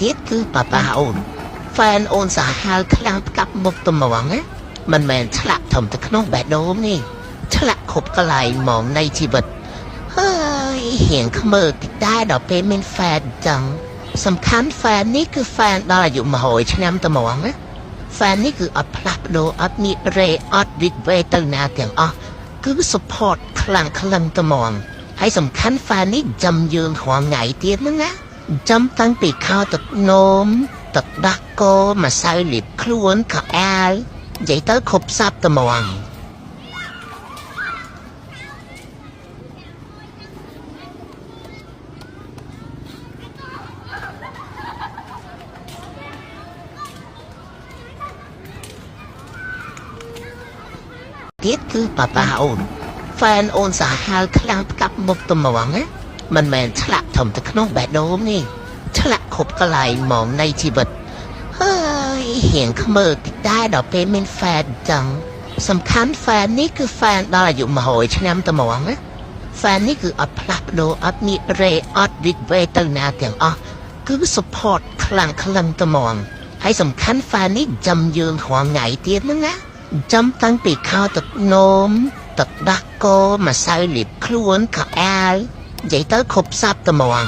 ទៀតគឺប៉ាប៉ាអូនហ្វេនអូនសាហាវខ្លាំងកាប់មុខត្មងណាមិនមែនឆ្លាក់ធំទៅក្នុងបេះដូងនេះឆ្លាក់ខុបកន្លែងហ្មងនៃជីវិតហើយហៀងខ្មើតិចដែរដល់ពេលមានហ្វេនចឹងសំខាន់ហ្វេននេះគឺហ្វេនដល់អាយុ100ឆ្នាំត្មងណាហ្វេននេះគឺអត់ផ្លាស់ប្ដូរអត់មានរេអត់រីកវេទៅណាទាំងអស់គឺ support ខ្លាំងខ្លាំងត្មងហើយសំខាន់ហ្វេននេះចាំយើងរងថ្ងៃទៀតហ្នឹងណាចាំតាំងពីខោទឹកនោមទឹកដាស់គោម្សៅលាបខ្លួនខោអាវនិយាយទៅគ្រប់សពត្មងទៀតគឺប៉ាប៉ាអូនហ្វេនអូនសាហាវខ្លាំងកាប់មុខត្មងណាមិនមែនឆ្លាក់ធំទៅក្នុងបេះដូងនេះឆ្លាក់ខុបកន្លែងហ្មងនៃជីវិតហើយហៀងខ្មើតិចដែរដល់ពេលមានហ្វេនចឹងសំខាន់ហ្វេននេះគឺហ្វេនដល់អាយុ100ឆ្នាំត្មងណាហ្វេននេះគឺអត់ផ្លាស់ប្ដូរអត់មានរេអត់រីកវេទៅណាទាំងអស់គឺ support ខ្លាំងខ្លាំងត្មងហើយសំខាន់ហ្វេននេះចាំយើងរងថ្ងៃទៀតហ្នឹងណាចាំតាំងពីខោទឹកនោមទឹកដាស់គោម្សៅលាបខ្លួនខោអាវនិយាយទៅគ្រប់សពត្មង